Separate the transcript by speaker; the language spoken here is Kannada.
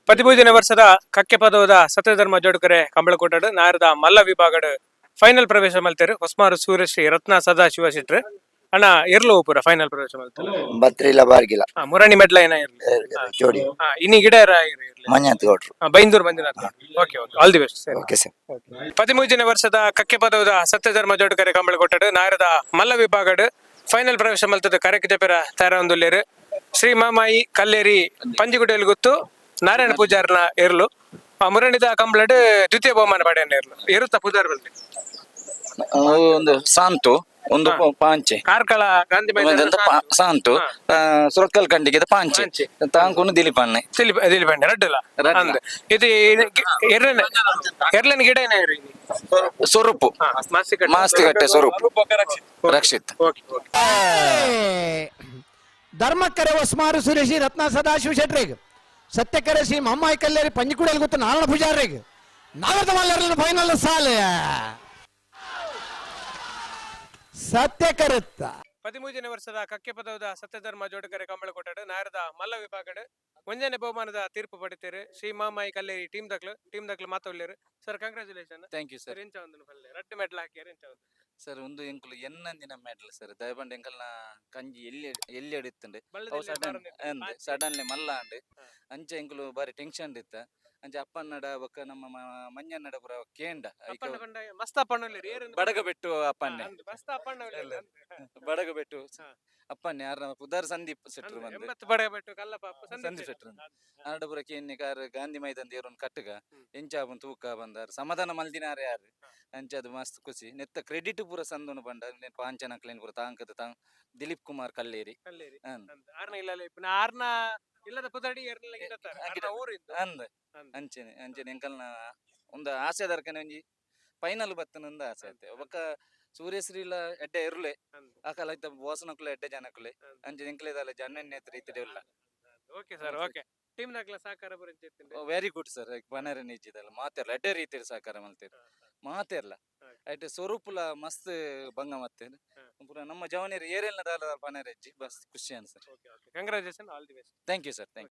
Speaker 1: 15 ವರ್ಷದ ಕಕ್ಕೆ ಪದವದ ಸತ್ಯಧರ್ಮ ಜೋಡುಕರೆ ಕಂಬಳಕೋಟಡು ನಾರದ ಮಲ್ಲ ವಿಭಾಗಡ್ ಫೈನಲ್ ಪ್ರವೇಶ ಮಲ್ತೇರು ಹೊಸ್ಮಾರು ಸೂರ್ಯಶ್ರೀ ರತ್ನ ಸದಾಶಿವ ಶೆಟ್ರು ಅಣ್ಣ ಇರ್ಲು ಪೂರ ಫೈನಲ್ ಪ್ರವೇಶ ಮಲ್ತೇರು
Speaker 2: ಬತ್ರಿಲ ಬಾರ್ಗಿಲ
Speaker 1: ಮುರಣಿ ಮೆಡ್ಲ ಏನ ಇರ್ಲಿ
Speaker 2: ಜೋಡಿ
Speaker 1: ಇನಿ ಗಿಡ ಇರ್ಲಿ
Speaker 2: ಮಂಜಾತ್ ಗೌಡ್ರು.
Speaker 1: Byndoor Manjunath okay okay all the best sir.
Speaker 2: Okay sir.
Speaker 1: 13 ವರ್ಷದ ಕಕ್ಕೆ ಪದವದ ಸತ್ಯಧರ್ಮ ಜೋಡುಕರೆ ಕಂಬಳಕೋಟಡು ನಾರದ ಮಲ್ಲ ವಿಭಾಗಡ್ ಫೈನಲ್ ಪ್ರವೇಶ ಮಲ್ತದ ಕರೆಕ್ ಜಪೆರ ತಯಾರೊಂದುಲ್ಲೇರು ಶ್ರೀ ಮಾಮಾಯಿ ಕಲ್ಲೇರಿ ಪಂಜಿಗುಡ್ಡೆಯಲ್ಲಿ ಗೊತ್ತು ನಾರಾಯಣ ಪೂಜಾರ್ನ ಇರ್ಲು ಮುರಣಿದ ಕಂಬಳಡ್ ದ್ವಿತೀಯ ಬಹುಮಾನ ಪಡೆಯನ್ನ ಇರ್ಲು ಇರುತ್ತಾ ಪೂಜಾರ್ ಬಲ್ಲೆ
Speaker 3: ಒಂದು ಸಾಂತು ಒಂದು ಪಾಂಚೆ
Speaker 1: ಕಾರ್ಕಳ ಗಾಂಧಿ ಮೈದಾನ
Speaker 3: ಸಾಂತು ಸುರಕ್ಕಲ್ ಕಂಡಿಗೆ ಪಾಂಚೆ ತಾಂಕುನು ದಿಲೀಪಣ್ಣೆ
Speaker 1: ದಿಲಿಪಂಡೆ ರಡ್ಡಲ ಅಂದ್ ಇದು ಎರ್ಲನ್ ಗಿಡ ಏನ ಇರಿ
Speaker 3: ಸ್ವರೂಪು ಮಾಸ್ತಿಗಟ್ಟೆ ಸ್ವರೂಪು ರಕ್ಷಿತ್.
Speaker 4: ಧರ್ಮಕ್ಕರೆ ಹೊಸ್ಮಾರು ಸುರೇಶಿ ರತ್ನ ಸದಾಶಿವ ಶೆಟ್ರಿಗೆ ಸತ್ಯಕರೆ ಶ್ರೀ ಮಮ್ಮಾಯಿ ಕಲ್ಲೇರಿ ಪಂಜಿಕುಡಿಯಲ್ಲಿ ಗೊತ್ತು ನಾರಾಯಣ ಪೂಜಾರಿಗೆ ನಾಗರದ ಮಲ್ಲರಲ್ಲಿ ಫೈನಲ್ ಸಾಲ ಸತ್ಯಕರುತ್ತ
Speaker 1: 13 ವರ್ಷದ ಕಕ್ಕೆ ಪದವದ ಸತ್ಯಧರ್ಮ ಜೋಡುಕರೆ ಕಂಬಳಕೋಟಡು ನಾರದ ಮಲ್ಲ ವಿಭಾಗಡ್ ಮುಂಜಾನೆ ಬಹುಮಾನದ ತೀರ್ಪು ಪಡಿತೀರಿ ಶ್ರೀ ಮಾಮಾಯಿ ಕಲ್ಲೇರಿ ಟೀಮ್ ದಕ್ಲು ಮಾತೊಳ್ಳಿರು sir. Congratulation.
Speaker 3: Thank you sir.
Speaker 1: ಎಂಚ ಒಂದು ಬಲ್ಲೆ ರಡ್ಡು ಮೆಡ್ಲ್ ಹಾಕ್ಯಾರ ಎಂಚ ಒಂದು
Speaker 3: ಸರ್ ಒಂದು ಎಂಕುಲು ಎನ್ನಂದಿನ ಮೆಡಲ್ ಸರ್ ದಯಬಂಡ್ ಎಂಕಲ್ನ ಕಂಜಿ ಎಲ್ಲಿ ಅಡಿತ್ತಂಡೆ ಸಡನ್ಲಿ ಮಲ್ಲ ಅಂಡ್ ಅಂಚ ಎಂಕುಲು ಬಾರಿ ಟೆನ್ಷನ್ ಇತ್ತ ಅಂಚ ಅಪ್ಪನ್ನಡ ಬೊಕ್ಕ ನಮ್ಮ ಮಂಜನ್ನಡ ಪುರ ಕೇಂಡ
Speaker 1: ಮಸ್ತ್ ಅಪ್ಪಣ್ಣಲ್ಲಿ
Speaker 3: ಬಡಗಬೆಟ್ಟು ಅಪ್ಪನ್ನೆ
Speaker 1: ಮಸ್ತ್ ಅಪ್ಪಣ್ಣ
Speaker 3: ಬಡಗಬೆಟ್ಟು ಅಪ್ಪನ್ನೆ ಯಾರ ಉದಾರ್ ಸಂದೀಪ್ ಶೆಟ್ರು ಬಂದು
Speaker 1: ಬಡಗಬೆಟ್ಟು ಕಲ್ಲಪ್ಪ
Speaker 3: ಸಂದೀಪ್ ಶೆಟ್ರು ಆಡಪುರ ಕೇನ್ನಿ ಕಾರ್ ಗಾಂಧಿ ಮೈದಾನ ದೇವ್ರನ್ ಕಟ್ಟಗ ಎಂಚಾಪನ್ ತೂಕ ಬಂದಾರ ಸಮಾಧಾನ ಮಲ್ದಿನಾರ ಯಾರು ಅಂಚದು ಮಸ್ತ್ ಖುಷಿ ನೆತ್ತ ಕ್ರೆಡಿಟ್ ಪೂರ ಸಂದನು ಬಂಡ ಪಾಂಚನಕ್ಲೇನ್ ಪೂರ ತಾಂಕದ ತಾಂಗ್ ದಿಲೀಪ್ ಕುಮಾರ್ ಕಲ್ಲೇರಿ
Speaker 1: ಆರ್ನ ಇಲ್ಲ ಆರ್ನ ಇಲ್ಲದ ಪುದಡಿ
Speaker 3: ಅಂದ ಅಂಚೆನೆ ಅಂಚೆನೆ ಎಂಕಲ್ನ ಒಂದು ಆಸೆ ದರ್ಕನೆ ಒಂಜಿ ಫೈನಲ್ ಬತ್ತನಂದ ಆಸೆ ಐತೆ ಒಬ್ಬಕ್ಕ ಸೂರ್ಯಶ್ರೀಲ ಎಡ್ಡೆ ಇರ್ಲೆ ಆಕಲ ಐತ ಬೋಸನಕುಲೆ ಎಡ್ಡೆ ಜನಕುಲೆ ಅಂಚೆ ಎಂಕ್ಲೆದಲ್ಲ ಜನನ್ಯ ರೀತಿ ಇಲ್ಲ.
Speaker 1: Okay sir. ಓಕೆ ಟೀಮ್ ನಾಗ್ಲ ಸಹಕಾರ
Speaker 3: ವೆರಿ ಗುಡ್ ಸರ್. ಬನರ ನಿಜ್ಜಿದಲ್ಲ ಮಾತೆರ್ಲ ಎಡ್ಡೆ ರೀತಿ ಸಹಕಾರ ಮಲ್ತೇರು ಮಾತೆರ್ಲ ಐಟೆ ಸ್ವರೂಪುಲ ಮಸ್ತ್ ಭಂಗ ಮತ್ತೇನು ಪೂರ ನಮ್ಮ ಜವನಿಯರು ಏರೆಲ್ನ ದಾಲ ಪನರೆಜ್ಜಿ ಬಸ್ ಖುಷಿ ಅನ್ಸರ್.
Speaker 1: Congratulation. All the best.
Speaker 3: Thank you sir. Thank you.